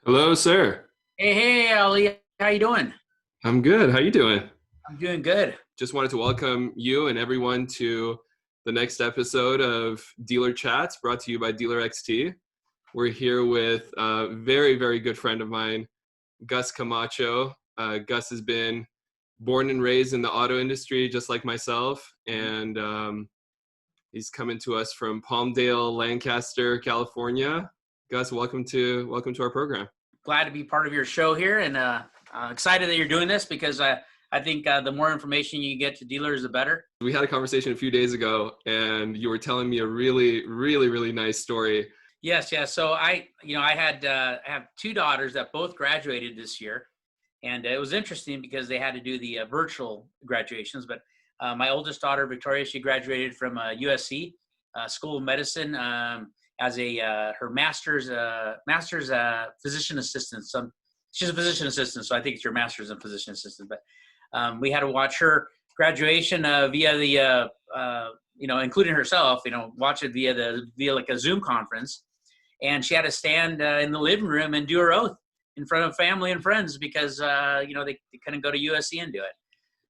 Hello, sir. Hey, Ali, how you doing? I'm good. How you doing? I'm doing good. Just wanted to welcome you and everyone to the next episode of Dealer Chats, brought to you by DealerXT. We're here with a very, very good friend of mine, Gus Camacho. Gus has been born and raised in the auto industry, just like myself, and he's coming to us from Palmdale, Lancaster, California. Gus, welcome to our program. Glad to be part of your show here, and excited that you're doing this because I think the more information you get to dealers, the better. We had a conversation a few days ago, and you were telling me a really, really, really nice story. Yes. So I have two daughters that both graduated this year, and it was interesting because they had to do the virtual graduations. But my oldest daughter, Victoria, she graduated from USC School of Medicine as a her master's physician assistant. She's a physician assistant, so I think it's your master's in physician assistant. But we had to watch her graduation via the including herself, watch it via like a Zoom conference, and she had to stand in the living room and do her oath in front of family and friends because they couldn't go to USC and do it.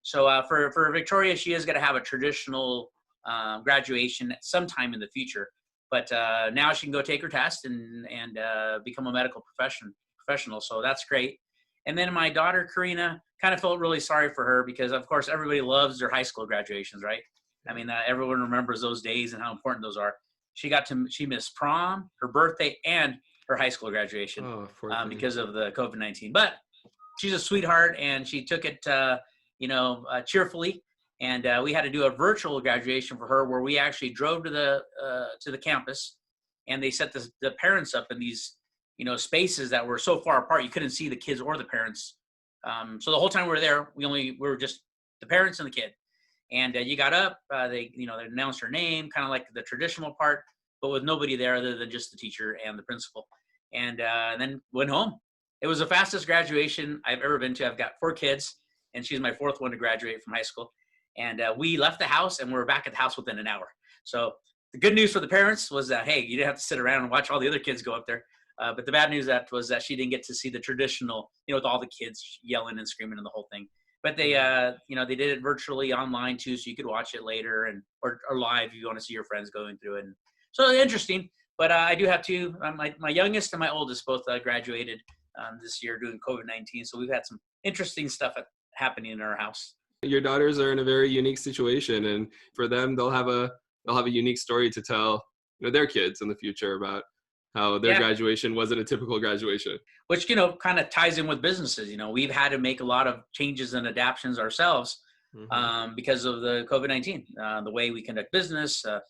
So for Victoria, she is going to have a traditional graduation sometime in the future. But now she can go take her test and become a medical professional. So that's great. And then my daughter, Karina, kind of felt really sorry for her because, of course, everybody loves their high school graduations, right? I mean, everyone remembers those days and how important those are. She missed prom, her birthday, and her high school graduation because of the COVID-19. But she's a sweetheart, and she took it, cheerfully. And we had to do a virtual graduation for her where we actually drove to the campus, and they set the parents up in these, spaces that were so far apart you couldn't see the kids or the parents. So the whole time we were there, we were just the parents and the kid. And you got up, they announced her name, kind of like the traditional part, but with nobody there other than just the teacher and the principal. And then went home. It was the fastest graduation I've ever been to. I've got 4 kids, and she's my 4th one to graduate from high school. And we left the house, and we were back at the house within an hour. So the good news for the parents was that, hey, you didn't have to sit around and watch all the other kids go up there. But the bad news was that she didn't get to see the traditional, with all the kids yelling and screaming and the whole thing. But they, they did it virtually online too, so you could watch it later or live if you want to see your friends going through it. And so interesting. But I do have 2. My youngest and my oldest both graduated this year doing COVID-19. So we've had some interesting stuff happening in our house. Your daughters are in a very unique situation, and for them, they'll have a unique story to tell, their kids in the future about how their graduation wasn't a typical graduation. Which, kind of ties in with businesses. We've had to make a lot of changes and adaptations ourselves because of the COVID-19. The way we conduct business, the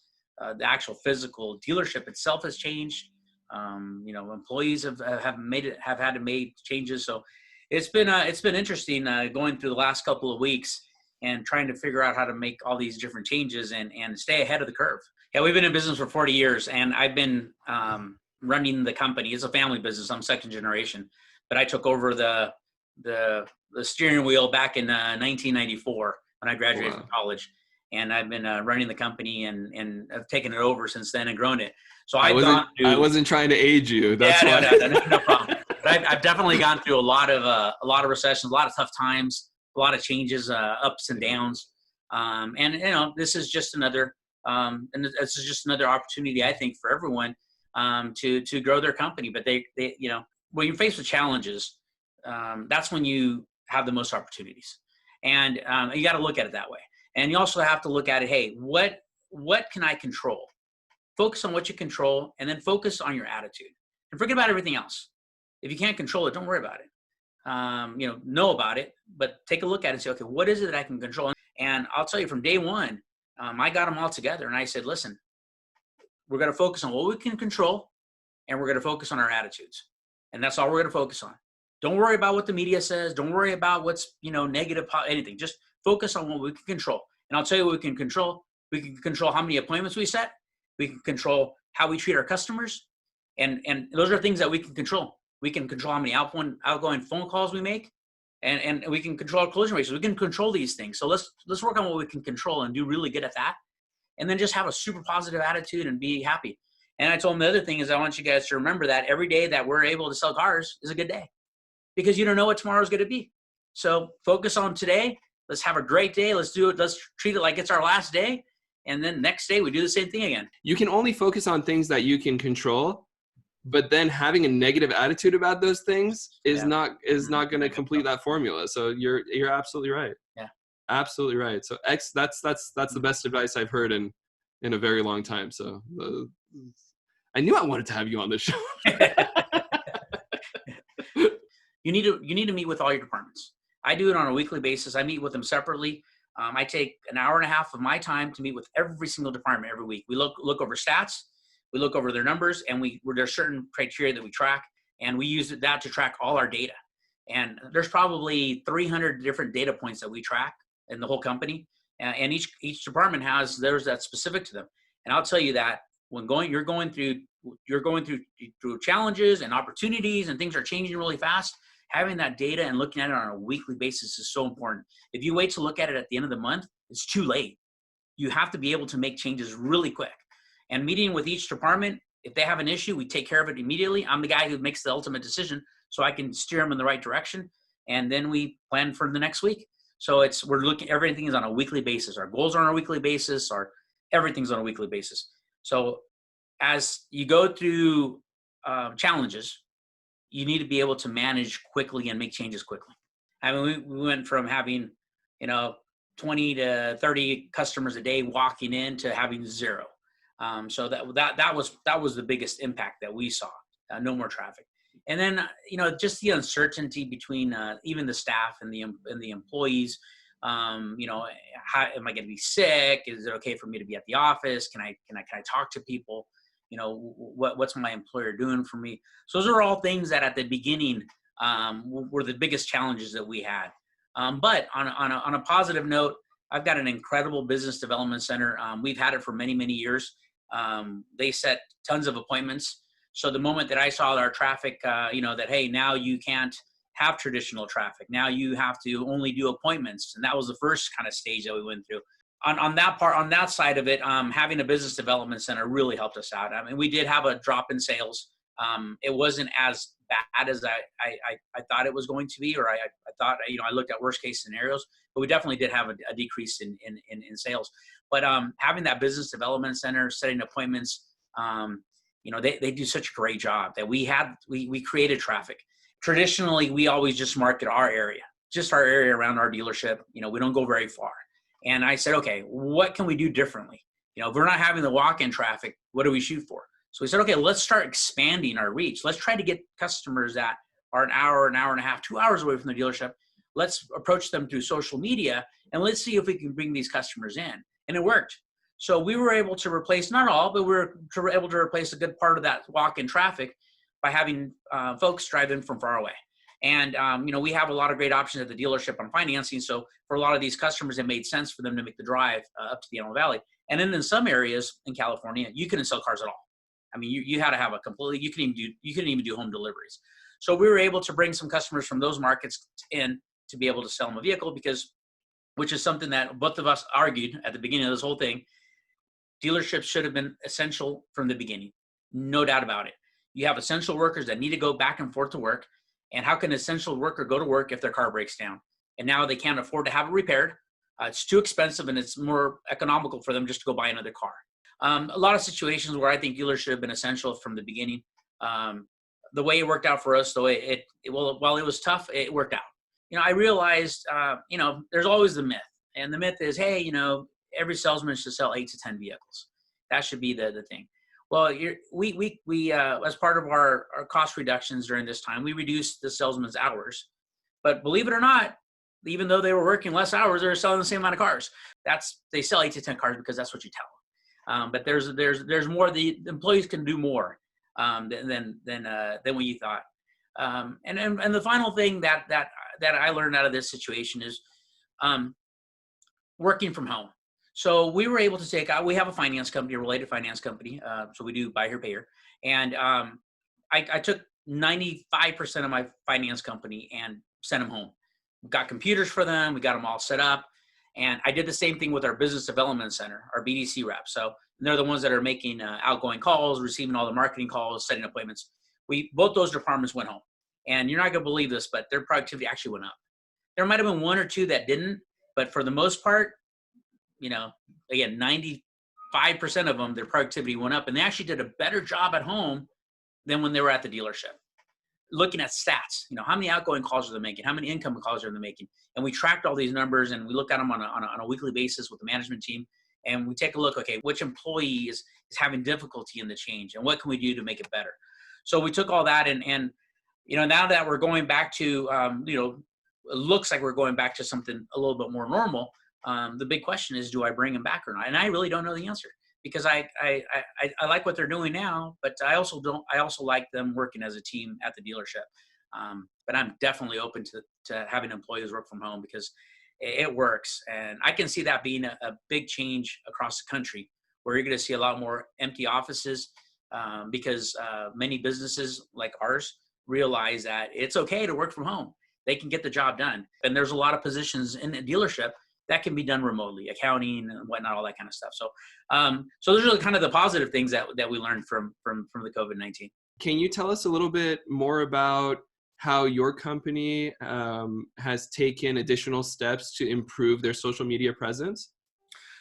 actual physical dealership itself has changed. Employees have had to make changes. So it's been interesting going through the last couple of weeks and trying to figure out how to make all these different changes and stay ahead of the curve. Yeah, we've been in business for 40 years, and I've been running the company. It's a family business. I'm second generation, but I took over the steering wheel back in 1994 when I graduated from college, and I've been running the company and I've taken it over since then and grown it. So I wasn't trying to age you. That's why. No problem. But I've definitely gone through a lot of recessions, a lot of tough times, a lot of changes, ups and downs, and this is just another opportunity, I think, for everyone to grow their company. But they when you're faced with challenges, that's when you have the most opportunities, and you got to look at it that way. And you also have to look at it. Hey, what can I control? Focus on what you control, and then focus on your attitude, and forget about everything else. If you can't control it, don't worry about it. Know about it, but take a look at it and say, okay, what is it that I can control? And I'll tell you, from day one, I got them all together, and I said, listen, we're going to focus on what we can control, and we're going to focus on our attitudes. And that's all we're going to focus on. Don't worry about what the media says. Don't worry about what's, negative, anything. Just focus on what we can control. And I'll tell you what we can control. We can control how many appointments we set. We can control how we treat our customers. And those are things that we can control. We can control how many outgoing phone calls we make, and we can control our closing ratios. We can control these things. So let's work on what we can control and do really good at that. And then just have a super positive attitude and be happy. And I told them the other thing is I want you guys to remember that every day that we're able to sell cars is a good day, because you don't know what tomorrow's going to be. So focus on today. Let's have a great day. Let's do it. Let's treat it like it's our last day. And then next day we do the same thing again. You can only focus on things that you can control, but then having a negative attitude about those things is not going to complete that formula. So you're absolutely right. Yeah. Absolutely right. So that's the best advice I've heard in a very long time. So I knew I wanted to have you on the show. You need to meet with all your departments. I do it on a weekly basis. I meet with them separately. I take an hour and a half of my time to meet with every single department every week. We look over stats, we look over their numbers, and there's certain criteria that we track, and we use that to track all our data. And there's probably 300 different data points that we track in the whole company, and each department has theirs that's specific to them. And I'll tell you that when you're going through challenges and opportunities, and things are changing really fast, having that data and looking at it on a weekly basis is so important. If you wait to look at it at the end of the month, it's too late. You have to be able to make changes really quick. And meeting with each department, if they have an issue, we take care of it immediately. I'm the guy who makes the ultimate decision, so I can steer them in the right direction. And then we plan for the next week. So everything is on a weekly basis. Our goals are on a weekly basis. Everything's on a weekly basis. So as you go through challenges, you need to be able to manage quickly and make changes quickly. I mean, we went from having, 20 to 30 customers a day walking in to having 0. So that was the biggest impact that we saw. No more traffic. And then, just the uncertainty between even the staff and the employees. How am I going to be sick? Is it okay for me to be at the office? Can I talk to people? What's my employer doing for me? So those are all things that at the beginning were the biggest challenges that we had. But on a positive note, I've got an incredible business development center. We've had it for many, many years. They set tons of appointments. So the moment that I saw our traffic, that, hey, now you can't have traditional traffic. Now you have to only do appointments. And that was the first kind of stage that we went through. On that side of it, having a business development center really helped us out. I mean, we did have a drop in sales. It wasn't as bad as I thought it was going to be, or I thought, I looked at worst case scenarios, but we definitely did have a decrease in sales. But having that business development center, setting appointments, they do such a great job that we created traffic. Traditionally, we always just market our area around our dealership. We don't go very far. And I said, okay, what can we do differently? If we're not having the walk-in traffic, what do we shoot for? So we said, okay, let's start expanding our reach. Let's try to get customers that are an hour and a half, 2 hours away from the dealership. Let's approach them through social media, and let's see if we can bring these customers in. And it worked. So we were able to replace, not all, but we were able to replace a good part of that walk-in traffic by having folks drive in from far away. And, we have a lot of great options at the dealership on financing. So for a lot of these customers, it made sense for them to make the drive up to the Antelope Valley. And then in some areas in California, you couldn't sell cars at all. I mean, you had to have you couldn't even do home deliveries. So we were able to bring some customers from those markets in to be able to sell them a vehicle, which is something that both of us argued at the beginning of this whole thing. Dealerships should have been essential from the beginning. No doubt about it. You have essential workers that need to go back and forth to work. And how can an essential worker go to work if their car breaks down? And now they can't afford to have it repaired. It's too expensive, and it's more economical for them just to go buy another car. A lot of situations where I think dealers should have been essential from the beginning. The way it worked out for us, while it was tough, it worked out. I realized, there's always the myth. And the myth is, hey, every salesman should sell 8 to 10 vehicles. That should be the thing. Well, we as part of our cost reductions during this time, we reduced the salesman's hours. But believe it or not, even though they were working less hours, they were selling the same amount of cars. They sell 8 to 10 cars because that's what you tell them. But there's more. The employees can do more than what you thought. And the final thing that I learned out of this situation is working from home. So we were able to we have a finance company, a related finance company. So we do buy here, pay here. And I took 95% of my finance company and sent them home. We got computers for them. We got them all set up. And I did the same thing with our business development center, our BDC rep. So and they're the ones that are making outgoing calls, receiving all the marketing calls, setting appointments. Both those departments went home. And you're not going to believe this, but their productivity actually went up. There might have been one or two that didn't, but for the most part, again, 95% of them, their productivity went up, and they actually did a better job at home than when they were at the dealership. Looking at stats, how many outgoing calls are they making? How many incoming calls are they making? And we tracked all these numbers, and we look at them on a weekly basis with the management team, and we take a look, okay, which employee is having difficulty in the change, and what can we do to make it better? So we took all that, and now that we're going back to, it looks like we're going back to something a little bit more normal. The big question is, do I bring them back or not? And I really don't know the answer, because I like what they're doing now, but I also like them working as a team at the dealership. But I'm definitely open to having employees work from home, because it works. And I can see that being a big change across the country, where you're going to see a lot more empty offices, because many businesses like ours realize that it's okay to work from home. They can get the job done. And there's a lot of positions in the dealership that can be done remotely, accounting and whatnot, all that kind of stuff. So, so those are kind of the positive things that we learned from the COVID-19. Can you tell us a little bit more about how your company has taken additional steps to improve their social media presence?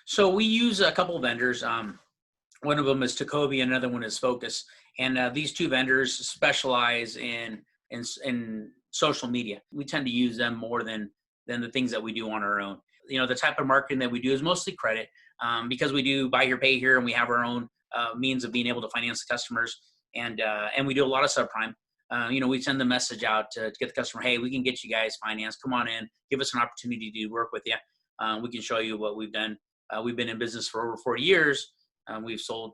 So we use a couple of vendors. One of them is Tacobi, another one is Focus. And these two vendors specialize in social media. We tend to use them more than the things that we do on our own. The type of marketing that we do is mostly credit, because we do buy here, pay here, and we have our own means of being able to finance the customers. And we do a lot of subprime. We send the message out to get the customer, hey, we can get you guys financed. Come on in, give us an opportunity to work with you. We can show you what we've done. We've been in business for over 40 years. We've sold,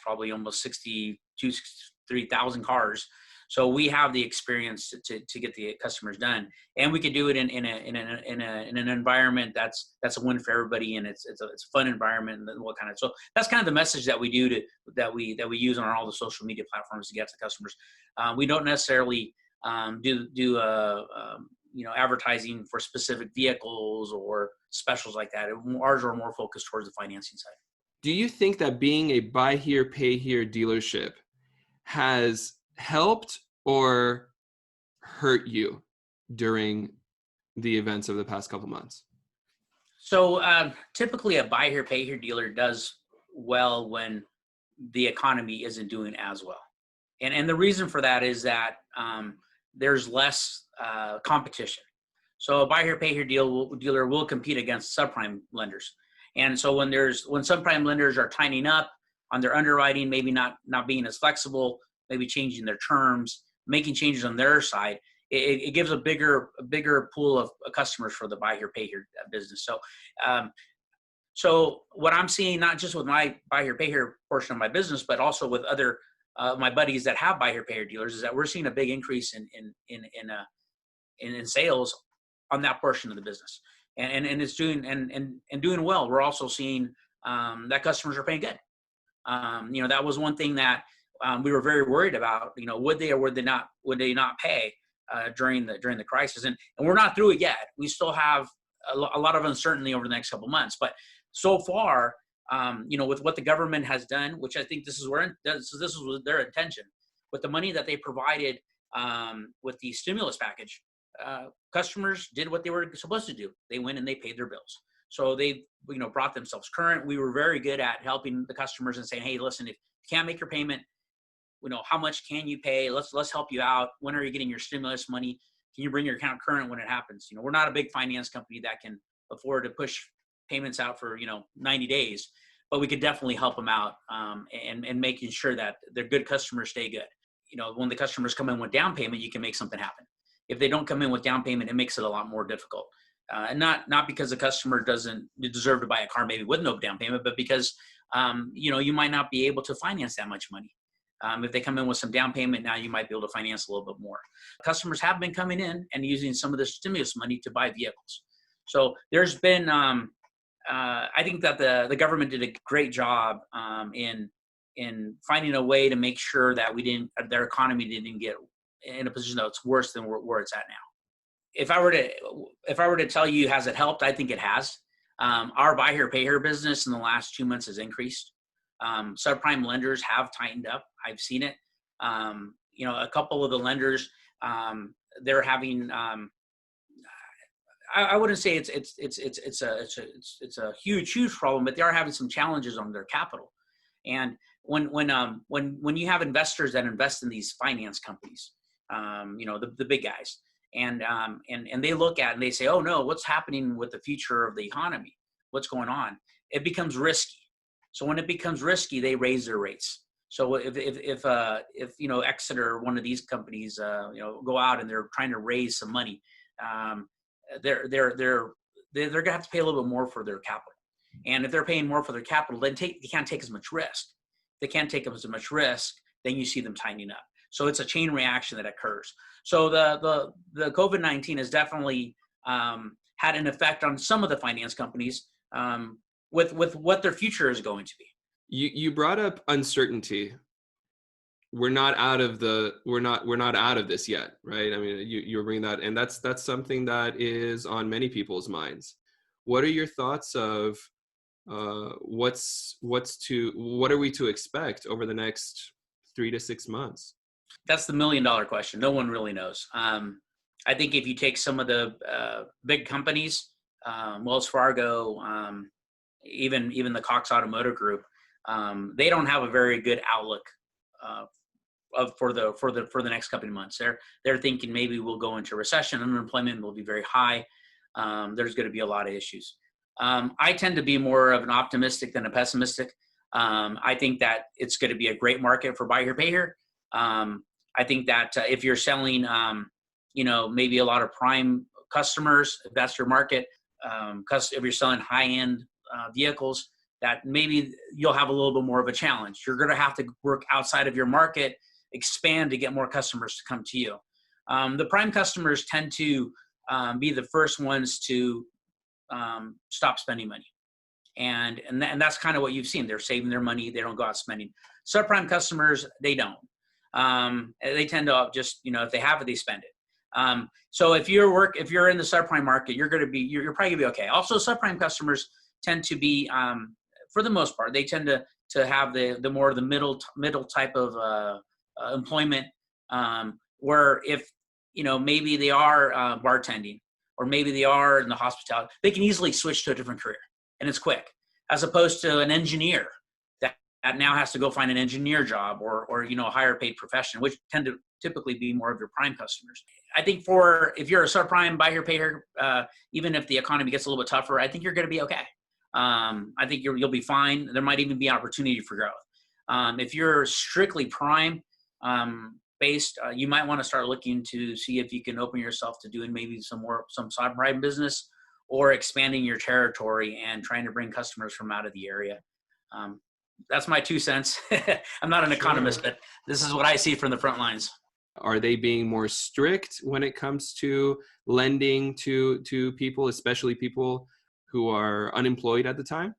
probably almost 63,000 cars. So we have the experience to get the customers done, and we could do it in an environment that's a win for everybody, and it's a fun environment. And so that's kind of the message that we do that we use on all the social media platforms to get to customers. We don't necessarily do advertising for specific vehicles or specials like that. Ours are more focused towards the financing side. Do you think that being a buy here, pay here dealership has helped or hurt you during the events of the past couple months? So typically a buy here, pay here dealer does well when the economy isn't doing as well. And the reason for that is that there's less competition. So a buy here, pay here dealer will compete against subprime lenders. And so when subprime lenders are tightening up on their underwriting, maybe not being as flexible, maybe changing their terms, making changes on their side, it gives a bigger pool of customers for the buy here, pay here business. So what I'm seeing, not just with my buy here, pay here portion of my business, but also with other my buddies that have buy here, pay here dealers, is that we're seeing a big increase in sales on that portion of the business, and it's doing well. We're also seeing that customers are paying good. That was one thing that we were very worried about. Would they or would they not pay during the crisis? And we're not through it yet. We still have a lot of uncertainty over the next couple months. But so far, with what the government has done, which I think this is their intention, with the money that they provided with the stimulus package, customers did what they were supposed to do. They went and they paid their bills. So they brought themselves current. We were very good at helping the customers and saying, hey, listen, if you can't make your payment, how much can you pay? Let's help you out. When are you getting your stimulus money? Can you bring your account current when it happens? We're not a big finance company that can afford to push payments out for 90 days, but we could definitely help them out and making sure that their good customers stay good. When the customers come in with down payment, you can make something happen. If they don't come in with down payment, it makes it a lot more difficult. And not because the customer doesn't deserve to buy a car maybe with no down payment, but because you might not be able to finance that much money. If they come in with some down payment, now you might be able to finance a little bit more. Customers have been coming in and using some of the stimulus money to buy vehicles. So there's been, I think that the government did a great job in finding a way to make sure that their economy didn't get in a position that's worse than where it's at now. If I were to tell you, has it helped? I think it has. Our buy here, pay here business in the last 2 months has increased. Subprime lenders have tightened up. I've seen it. A couple of the lenders, they're having. I wouldn't say it's a huge problem, but they are having some challenges on their capital. And when you have investors that invest in these finance companies, the big guys, and they look at it and they say, oh no, what's happening with the future of the economy? What's going on? It becomes risky. So when it becomes risky, they raise their rates. So if Exeter, one of these companies, go out and they're trying to raise some money, they're gonna have to pay a little bit more for their capital. And if they're paying more for their capital, then they can't take as much risk. They can't take as much risk, then you see them tightening up. So it's a chain reaction that occurs. So the COVID-19 has definitely had an effect on some of the finance companies with what their future is going to be. You brought up uncertainty. We're not out of this yet, right? I mean, you were bringing that, and that's something that is on many people's minds. What are your thoughts of what are we to expect over the next 3 to 6 months? That's the $1 million question. No one really knows. I think if you take some of the big companies, Wells Fargo, even the Cox Automotive Group, they don't have a very good outlook for the next couple of months. They're thinking maybe we'll go into recession. Unemployment will be very high. There's going to be a lot of issues. I tend to be more of an optimistic than a pessimistic. I think that it's going to be a great market for buy here, pay here. I think that if you're selling, maybe a lot of prime customers, if that's your market, if you're selling high-end vehicles, that maybe you'll have a little bit more of a challenge. You're going to have to work outside of your market, expand to get more customers to come to you. The prime customers tend to be the first ones to stop spending money. And that's kind of what you've seen. They're saving their money. They don't go out spending. Subprime customers, they don't. They tend to just, if they have it, they spend it. So if you're in the subprime market, you're probably gonna be okay. Also, subprime customers tend to be, for the most part, they tend to have the more of the middle type of employment, where if maybe they are bartending, or maybe they are in the hospitality, they can easily switch to a different career, and it's quick, as opposed to an engineer that now has to go find an engineer job or a higher paid profession, which tend to typically be more of your prime customers. I think if you're a subprime buy here, pay here, even if the economy gets a little bit tougher, I think you're going to be okay. I think you'll be fine. There might even be opportunity for growth. If you're strictly prime based, you might want to start looking to see if you can open yourself to doing maybe some subprime business, or expanding your territory and trying to bring customers from out of the area. That's my 2 cents. I'm not an economist, but this is what I see from the front lines. Are they being more strict when it comes to lending to people, especially people who are unemployed at the time?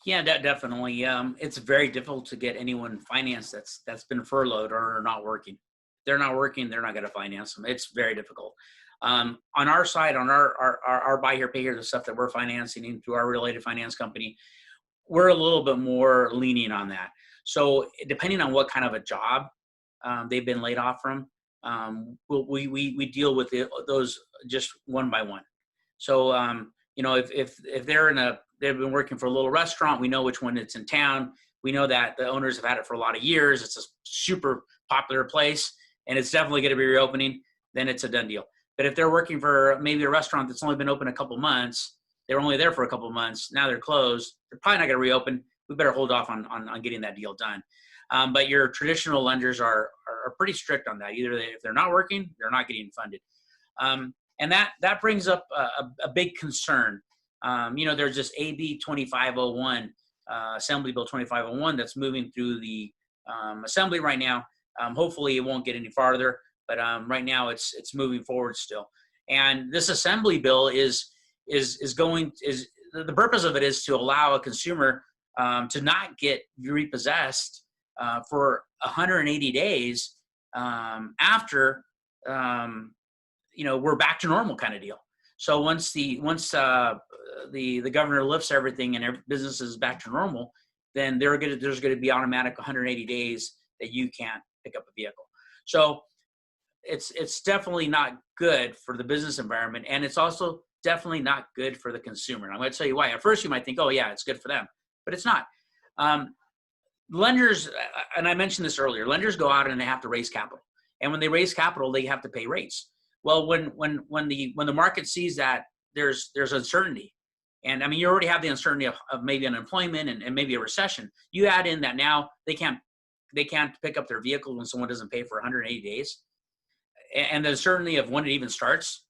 Yeah, definitely. It's very difficult to get anyone financed that's been furloughed or not working. If they're not working, they're not going to finance them. It's very difficult. On our side, on our buy here, pay here, the stuff that we're financing into our related finance company, we're a little bit more lenient on that. So depending on what kind of a job they've been laid off from, we deal with those just one by one. So if they've been working for a little restaurant, we know which one it's in town. We know that the owners have had it for a lot of years. It's a super popular place, and it's definitely going to be reopening. Then it's a done deal. But if they're working for maybe a restaurant that's only been open a couple months, they were only there for a couple of months, now they're closed, they're probably not going to reopen. We better hold off on getting that deal done. But your traditional lenders are pretty strict on that. Either if they're not working, they're not getting funded. And that brings up a big concern. There's this AB 2501, Assembly Bill 2501 that's moving through the Assembly right now. Hopefully it won't get any farther, but right now it's moving forward still. And this Assembly Bill is the purpose of it is to allow a consumer to not get repossessed for 180 days after we're back to normal kind of deal. So once the governor lifts everything and business is back to normal, then there's going to be automatic 180 days that you can't pick up a vehicle. So it's definitely not good for the business environment, and it's also definitely not good for the consumer. And I'm going to tell you why. At first, you might think, oh yeah, it's good for them, but it's not. Lenders, and I mentioned this earlier, lenders go out and they have to raise capital, and when they raise capital, they have to pay rates. Well, when the market sees that there's uncertainty, and I mean, you already have the uncertainty of maybe unemployment and maybe a recession. You add in that now they can't pick up their vehicle when someone doesn't pay for 180 days, and the uncertainty of when it even starts.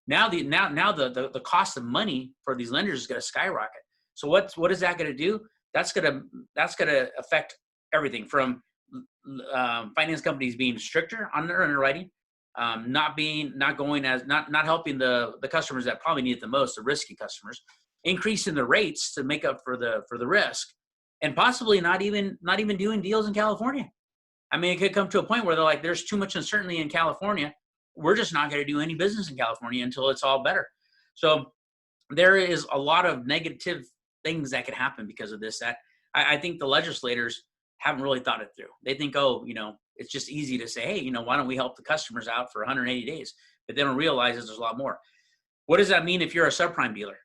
Now the cost of money for these lenders is going to skyrocket. So what is that going to do? That's going to affect everything from finance companies being stricter on their underwriting, not helping the customers that probably need it the most, the risky customers, increasing the rates to make up for the risk, and possibly not even doing deals in California. I mean, it could come to a point where they're like, there's too much uncertainty in California. We're just not going to do any business in California until it's all better. So there is a lot of negative things that could happen because of this, that I think the legislators haven't really thought it through. They think, oh, it's just easy to say, hey, why don't we help the customers out for 180 days? But they don't realize there's a lot more. What does that mean if you're a subprime dealer?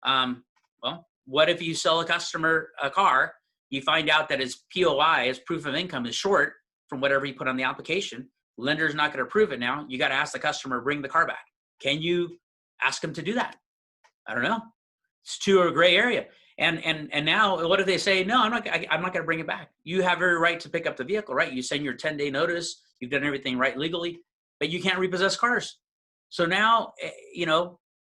Well, what if you sell a customer a car, you find out that his POI, his proof of income, is short from whatever he put on the application? Lender's not going to approve it now. You got to ask the customer, bring the car back. Can you ask him to do that? I don't know. It's too a gray area. And now what if they say, no, I'm not going to bring it back. You have every right to pick up the vehicle, right? You send your 10-day notice. You've done everything right legally, but you can't repossess cars. So now,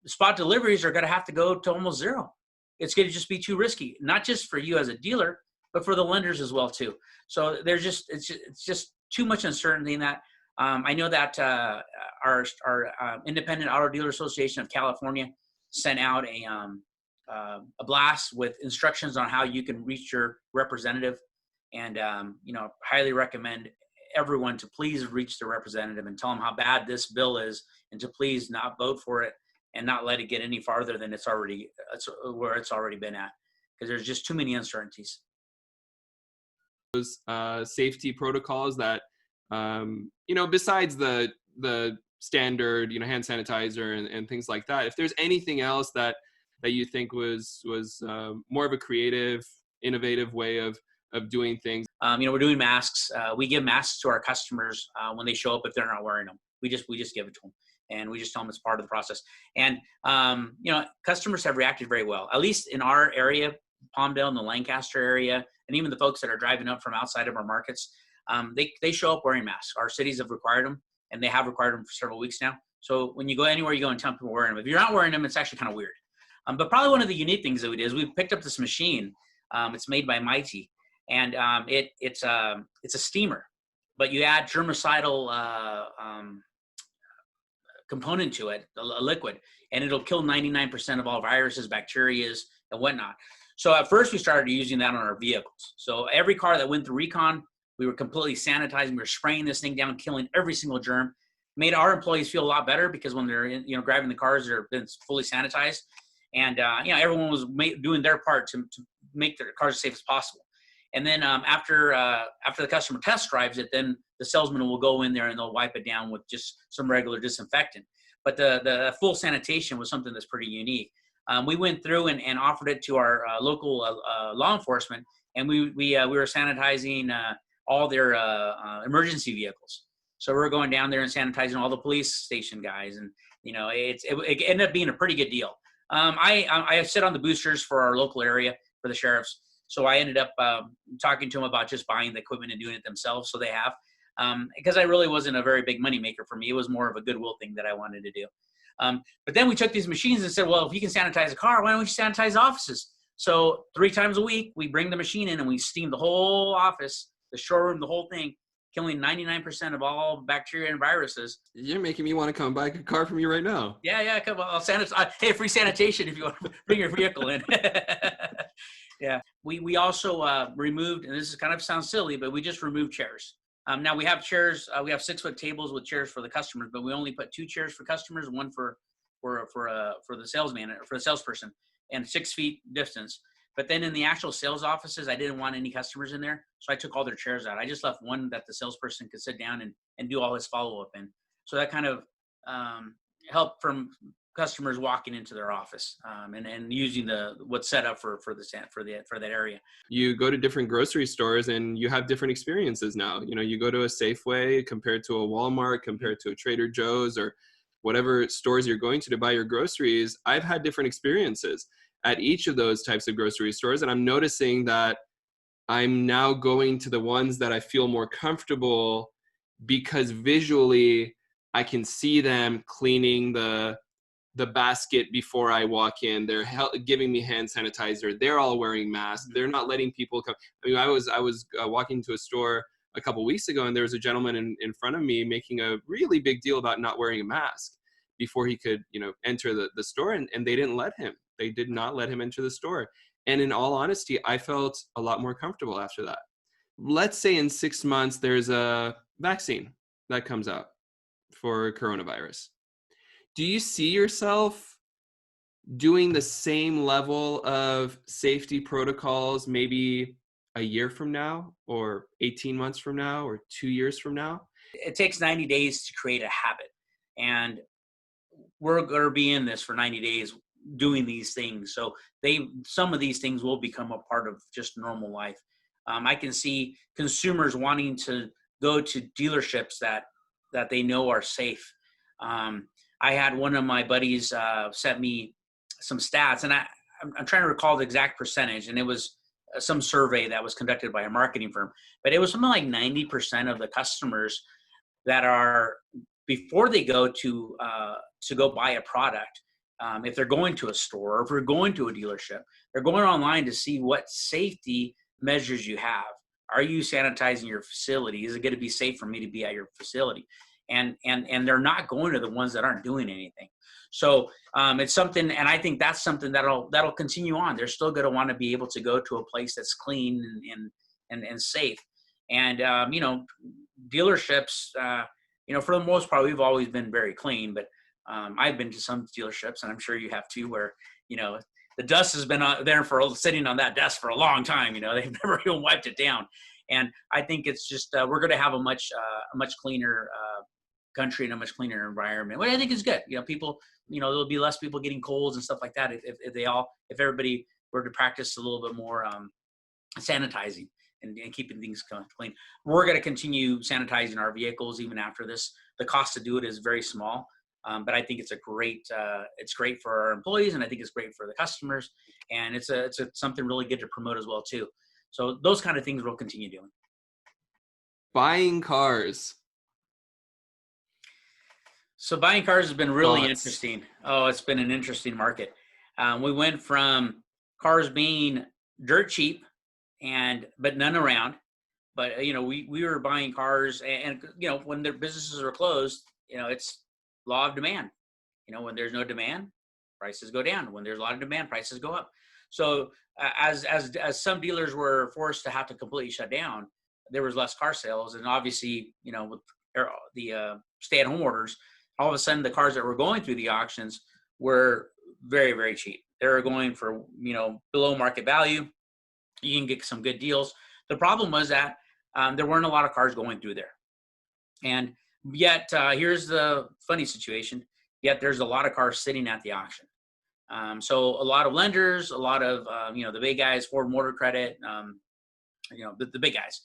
spot deliveries are going to have to go to almost zero. It's going to just be too risky, not just for you as a dealer, but for the lenders as well too. So it's just too much uncertainty in that. I know that our Independent Auto Dealer Association of California sent out a blast with instructions on how you can reach your representative, and highly recommend everyone to please reach their representative and tell them how bad this bill is, and to please not vote for it and not let it get any farther than it's already been at, because there's just too many uncertainties. Those safety protocols that besides the standard hand sanitizer and things like that, if there's anything else that you think was more of a creative, innovative way of doing things. We're doing masks. We give masks to our customers when they show up if they're not wearing them. We just give it to them, and we just tell them it's part of the process. And customers have reacted very well, at least in our area, Palmdale and the Lancaster area, and even the folks that are driving up from outside of our markets. They show up wearing masks. Our cities have required them, and they have required them for several weeks now. So when you go anywhere, you go and tell people wearing them. If you're not wearing them, it's actually kind of weird. But probably one of the unique things that we did is we picked up this machine. It's made by Mighty, and it's a steamer, but you add germicidal component to it, a liquid, and it'll kill 99% of all viruses, bacteria, and whatnot. So at first we started using that on our vehicles. So every car that went through recon, we were completely sanitizing. We were spraying this thing down, killing every single germ. Made our employees feel a lot better, because when they're grabbing the cars, they're been fully sanitized. And, everyone was doing their part to make their cars as safe as possible. And then after the customer test drives it, then the salesman will go in there and they'll wipe it down with just some regular disinfectant. But the full sanitation was something that's pretty unique. We went through and offered it to our local law enforcement, and we were sanitizing all their emergency vehicles. So we're going down there and sanitizing all the police station guys, and it ended up being a pretty good deal. I sit on the boosters for our local area for the sheriffs. So I ended up talking to them about just buying the equipment and doing it themselves. So they have, because I really wasn't a very big money maker for me. It was more of a goodwill thing that I wanted to do. But then we took these machines and said, well, if you can sanitize a car, why don't we sanitize offices? So 3 times a week, we bring the machine in and we steam the whole office, the showroom, the whole thing, killing 99% of all bacteria and viruses. You're making me want to come buy a car from you right now. Yeah, come on. I'll sanitize. Hey, free sanitation if you want to bring your vehicle in. Yeah. We also removed, and this is kind of sounds silly, but we just removed chairs. Now we have chairs. We have 6-foot tables with chairs for the customers, but we only put 2 chairs for customers, one for the salesman or for the salesperson, and 6 feet distance. But then in the actual sales offices, I didn't want any customers in there. So I took all their chairs out. I just left one that the salesperson could sit down and do all his follow-up in. So that kind of helped from customers walking into their office and using what's set up for that area. You go to different grocery stores and you have different experiences now. You know, you go to a Safeway compared to a Walmart, compared to a Trader Joe's, or whatever stores you're going to buy your groceries. I've had different experiences at each of those types of grocery stores. And I'm noticing that I'm now going to the ones that I feel more comfortable because visually I can see them cleaning the basket before I walk in. They're giving me hand sanitizer. They're all wearing masks. They're not letting people come. I mean, I was walking to a store a couple weeks ago, and there was a gentleman in front of me making a really big deal about not wearing a mask before he could, enter the store, and they didn't let him. They did not let him enter the store. And in all honesty, I felt a lot more comfortable after that. Let's say in 6 months, there's a vaccine that comes out for coronavirus. Do you see yourself doing the same level of safety protocols maybe a year from now, or 18 months from now, or 2 years from now? It takes 90 days to create a habit. And we're going to be in this for 90 days doing these things. So some of these things will become a part of just normal life. I can see consumers wanting to go to dealerships that they know are safe. I had one of my buddies sent me some stats, and I'm trying to recall the exact percentage, and it was some survey that was conducted by a marketing firm, but it was something like 90% of the customers that are, before they go to go buy a product, if they're going to a store or if they're going to a dealership, they're going online to see what safety measures you have. Are you sanitizing your facility? Is it going to be safe for me to be at your facility? And they're not going to the ones that aren't doing anything. So it's something, and I think that's something that'll continue on. They're still going to want to be able to go to a place that's clean and safe. And dealerships, for the most part, we've always been very clean. But I've been to some dealerships, and I'm sure you have too, where the dust has been there sitting on that desk for a long time. They've never even wiped it down. And I think it's just we're going to have a much cleaner country and a much cleaner environment, which I think is good. People, there'll be less people getting colds and stuff like that if everybody were to practice a little bit more sanitizing and keeping things clean. We're going to continue sanitizing our vehicles even after this. The cost to do it is very small, but I think it's great for our employees, and I think it's great for the customers, and it's something really good to promote as well too. So those kind of things we'll continue doing. Buying cars. So buying cars has been really interesting. Oh, it's been an interesting market. We went from cars being dirt cheap but none around. But we were buying cars, and when their businesses are closed, it's law of demand. When there's no demand, prices go down. When there's a lot of demand, prices go up. So as some dealers were forced to have to completely shut down, there was less car sales, and obviously with the stay-at-home orders, all of a sudden the cars that were going through the auctions were very, very cheap. They were going for below market value. You can get some good deals. The problem was that there weren't a lot of cars going through there, and yet here's the funny situation. Yet there's a lot of cars sitting at the auction. So a lot of lenders, a lot of the big guys, Ford Motor Credit, the big guys,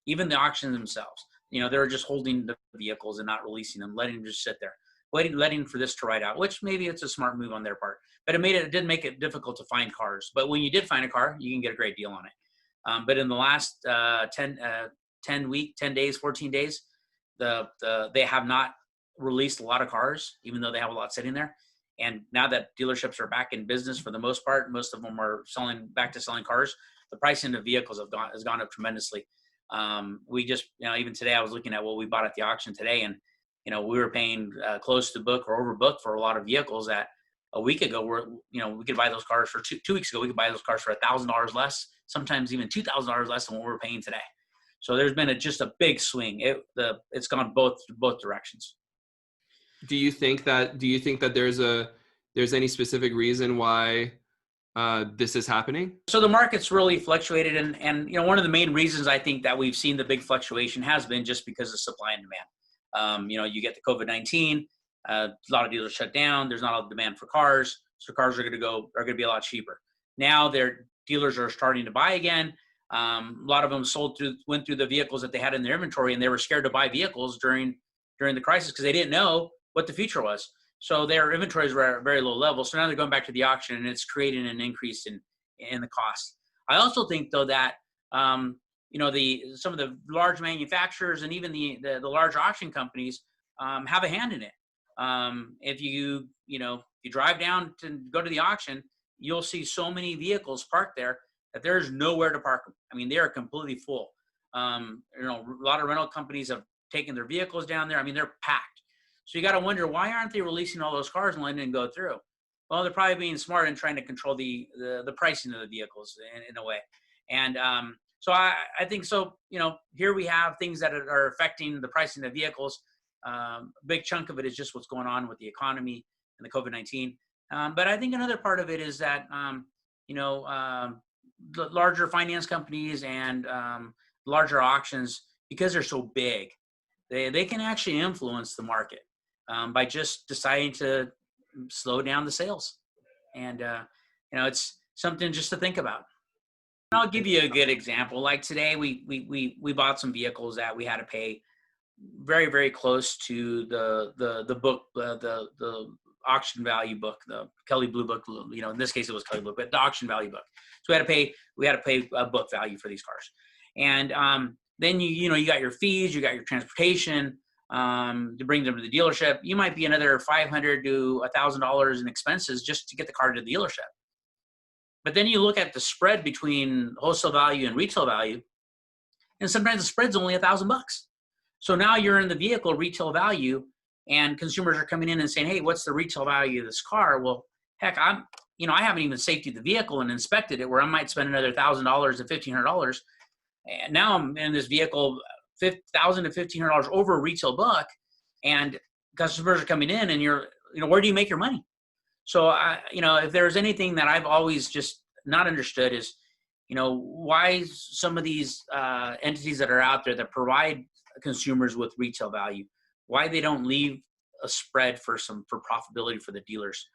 even the auctions themselves. They're just holding the vehicles and not releasing them, letting them just sit there, letting for this to ride out. Which maybe it's a smart move on their part, but it did make it difficult to find cars. But when you did find a car, you can get a great deal on it. But in the last 10 days, 14 days, they have not released a lot of cars, even though they have a lot sitting there. And now that dealerships are back in business for the most part, most of them are back to selling cars. The pricing of vehicles has gone up tremendously. We just, even today I was looking at what we bought at the auction today, and we were paying close to book or over book for a lot of vehicles that a week ago we could buy those cars for 2 weeks ago. We could buy those cars for $1,000 less, sometimes even $2,000 less than what we're paying today. So there's been just a big swing. It's gone both directions. Do you think that there's any specific reason why this is happening? So the market's really fluctuated, and one of the main reasons I think that we've seen the big fluctuation has been just because of supply and demand. You get the COVID-19, a lot of dealers shut down. There's not a lot of demand for cars, so cars are going to be a lot cheaper. Now their dealers are starting to buy again. A lot of them went through the vehicles that they had in their inventory, and they were scared to buy vehicles during the crisis because they didn't know what the future was. So their inventories were at a very low level. So now they're going back to the auction, and it's creating an increase in the cost. I also think, though, that some of the large manufacturers and even the large auction companies have a hand in it. If you drive down to go to the auction, you'll see so many vehicles parked there that there's nowhere to park them. I mean, they are completely full. A lot of rental companies have taken their vehicles down there. I mean, they're packed. So you got to wonder, why aren't they releasing all those cars and letting them go through? Well, they're probably being smart and trying to control the pricing of the vehicles in a way. And so I think so. Here we have things that are affecting the pricing of vehicles. A big chunk of it is just what's going on with the economy and the COVID-19. But I think another part of it is that the larger finance companies and larger auctions, because they're so big, they can actually influence the market by just deciding to slow down the sales. And it's something just to think about. I'll give you a good example. Like today, we bought some vehicles that we had to pay very, very close to the book, the auction value book, the Kelly Blue book. In this case it was Kelly Blue, but the auction value book. So we had to pay a book value for these cars. And then you got your fees, you got your transportation to bring them to the dealership. You might be another $500 to $1,000 in expenses just to get the car to the dealership. But then you look at the spread between wholesale value and retail value, and sometimes the spread's only $1,000. So now you're in the vehicle retail value, and consumers are coming in and saying, "Hey, what's the retail value of this car?" Well, heck, I haven't even safetied the vehicle and inspected it, where I might spend another $1,000 to $1,500. And now I'm in this vehicle $1,000 to $1,500 over retail book, and customers are coming in, and where do you make your money? So if there's anything that I've always just not understood is, why some of these entities that are out there that provide consumers with retail value, why they don't leave a spread for profitability for the dealers.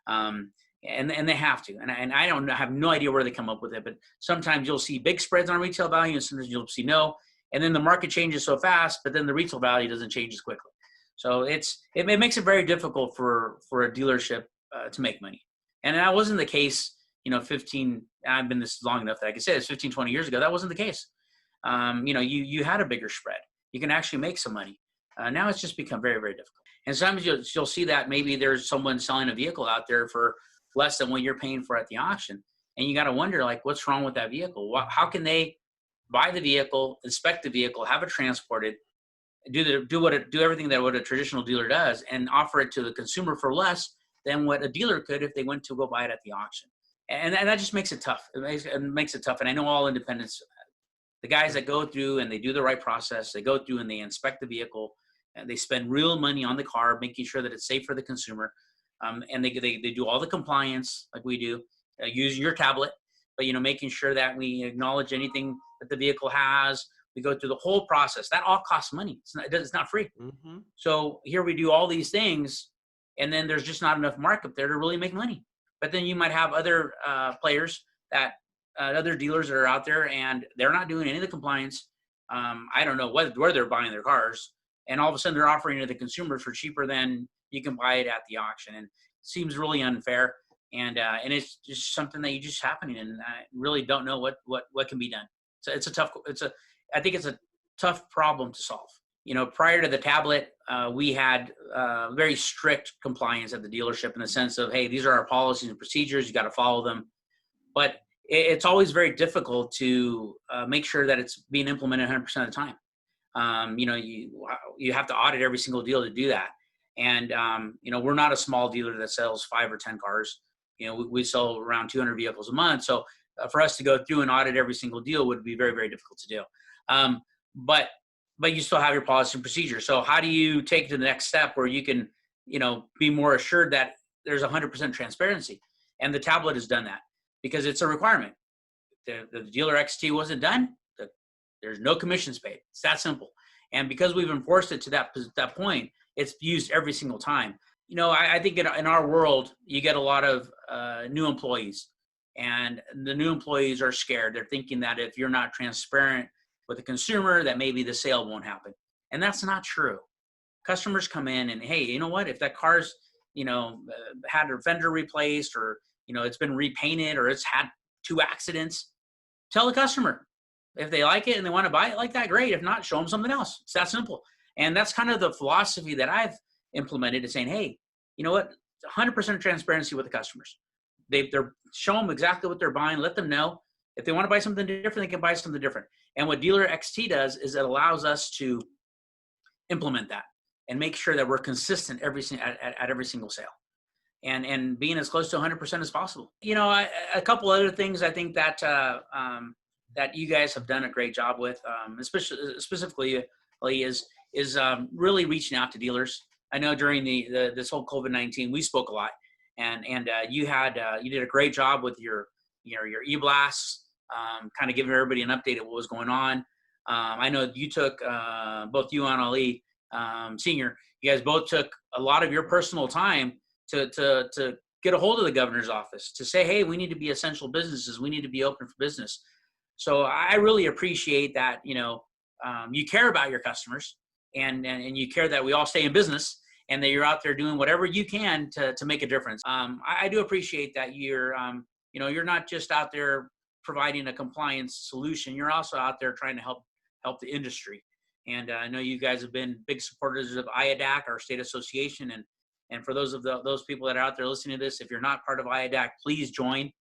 And they have to. And I have no idea where they come up with it, but sometimes you'll see big spreads on retail value, and sometimes you'll see no. And then the market changes so fast, but then the retail value doesn't change as quickly. So it makes it very difficult for a dealership to make money. And that wasn't the case, I've been this long enough that I can say this 15, 20 years ago, that wasn't the case. You had a bigger spread. You can actually make some money. Now it's just become very, very difficult. And sometimes you'll see that maybe there's someone selling a vehicle out there for less than what you're paying for at the auction. And you got to wonder, like, what's wrong with that vehicle? How can they buy the vehicle, inspect the vehicle, have it transported, do everything that what a traditional dealer does, and offer it to the consumer for less than what a dealer could if they went to go buy it at the auction? And that just makes it tough. It makes it tough. And I know all independents, the guys that go through and they do the right process, they go through and they inspect the vehicle, and they spend real money on the car, making sure that it's safe for the consumer. And they do all the compliance like we do, using your tablet, but making sure that we acknowledge anything that the vehicle has. We go through the whole process. That all costs money. It's not free. Mm-hmm. So here we do all these things, and then there's just not enough markup there to really make money. But then you might have other players that other dealers that are out there, and they're not doing any of the compliance. I don't know where they're buying their cars, and all of a sudden they're offering it to the consumers for cheaper than you can buy it at the auction. And it seems really unfair. And it's just something that you just happening, and I really don't know what can be done. So I think it's a tough problem to solve. Prior to the tablet, we had very strict compliance at the dealership in the sense of, hey, these are our policies and procedures, you got to follow them. But it's always very difficult to make sure that it's being implemented 100% of the time. You have to audit every single deal to do that. And, we're not a small dealer that sells 5 or 10 cars. We sell around 200 vehicles a month. So for us to go through and audit every single deal would be very, very difficult to do. But you still have your policy and procedure. So how do you take it to the next step where you can, be more assured that there's 100% transparency? And the tablet has done that. because it's a requirement. The DealerXT wasn't done, there's no commissions paid. It's that simple. And because we've enforced it to that point, it's used every single time. I think in our world, you get a lot of new employees, and the new employees are scared. They're thinking that if you're not transparent with the consumer, that maybe the sale won't happen. And that's not true. Customers come in and, hey, you know what? If that car's, had a fender replaced, or, it's been repainted, or it's had 2 accidents, tell the customer. If they like it and they want to buy it like that, great. If not, show them something else. It's that simple. And that's kind of the philosophy that I've implemented, is saying, hey, you know what? 100% transparency with the customers. They're show them exactly what they're buying. Let them know. If they want to buy something different, they can buy something different. And what DealerXT does is it allows us to implement that and make sure that we're consistent at every single sale, and being as close to 100% as possible. A couple other things I think that that you guys have done a great job with, specifically is really reaching out to dealers. I know during this whole COVID-19, we spoke a lot, and you did a great job with your e-blasts, kind of giving everybody an update of what was going on. I know you took, both you and Ali Senior, you guys both took a lot of your personal time to get a hold of the governor's office to say, hey, we need to be essential businesses. We need to be open for business. So I really appreciate that, you care about your customers, and you care that we all stay in business, and that you're out there doing whatever you can to make a difference. I do appreciate that you're not just out there providing a compliance solution. You're also out there trying to help the industry. And I know you guys have been big supporters of IADAC, our state association. And for those people that are out there listening to this, if you're not part of IADAC, please join.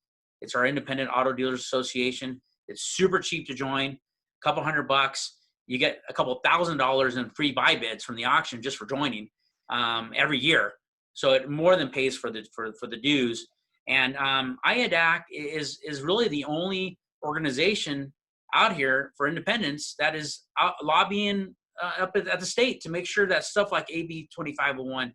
It's our independent auto dealers association. It's super cheap to join, a couple $100. You get a couple $1,000 in free buy bids from the auction just for joining every year. So it more than pays for the dues. And IADAC is really the only organization out here for independents that is out lobbying up at the state to make sure that stuff like AB 2501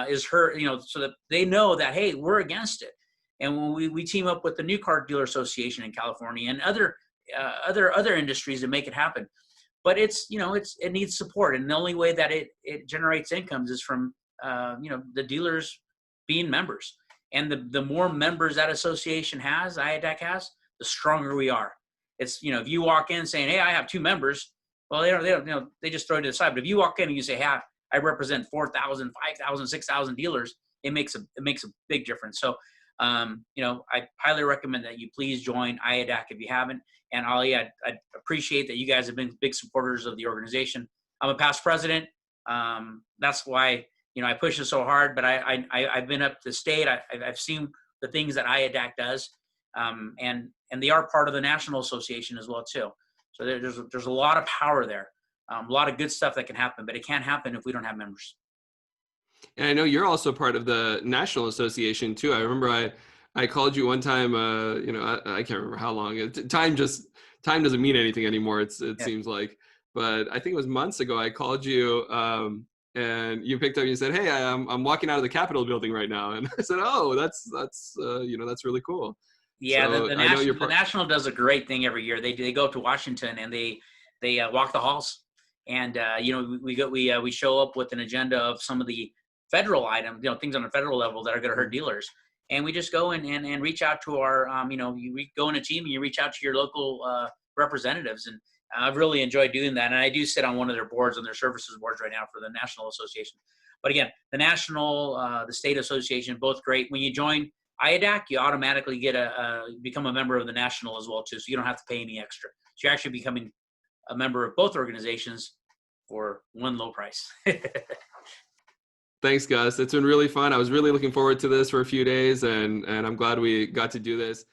is heard, so that they know that, hey, we're against it. And when we team up with the New Car Dealer Association in California and other industries to make it happen. But it needs support, and the only way that it generates incomes is from the dealers being members. And the more members that association has, IADAC has, the stronger we are. It's, if you walk in saying, hey, I have 2 members, well, they just throw it to the side. But if you walk in and you say, hey, I represent 4,000, 5,000, 6,000 dealers, it makes a big difference. So, I highly recommend that you please join IADAC if you haven't. And Ali, I appreciate that you guys have been big supporters of the organization. I'm a past president. That's why, I push it so hard, but I've been up to state. I've seen the things that IADAC does. And they are part of the National Association as well too. So there's a lot of power there, a lot of good stuff that can happen, but it can't happen if we don't have members. And I know you're also part of the National Association too. I remember I called you one time, I can't remember how long. Time doesn't mean anything anymore. It seems like, but I think it was months ago. I called you, and you picked up and you said, hey, I'm walking out of the Capitol building right now. And I said, oh, that's really cool. Yeah. So the National does a great thing every year. They go up to Washington and they walk the halls, and, we show up with an agenda of some of the federal items, things on a federal level that are going to hurt dealers. And we just go and reach out to our, you go in a team and you reach out to your local representatives. And I've really enjoyed doing that. And I do sit on one of their boards, on their services boards right now for the National Association. But again, the National, the State Association, both great. When you join IADAC, you automatically become a member of the National as well too. So you don't have to pay any extra. So you're actually becoming a member of both organizations for one low price. Thanks, Gus. It's been really fun. I was really looking forward to this for a few days, and I'm glad we got to do this.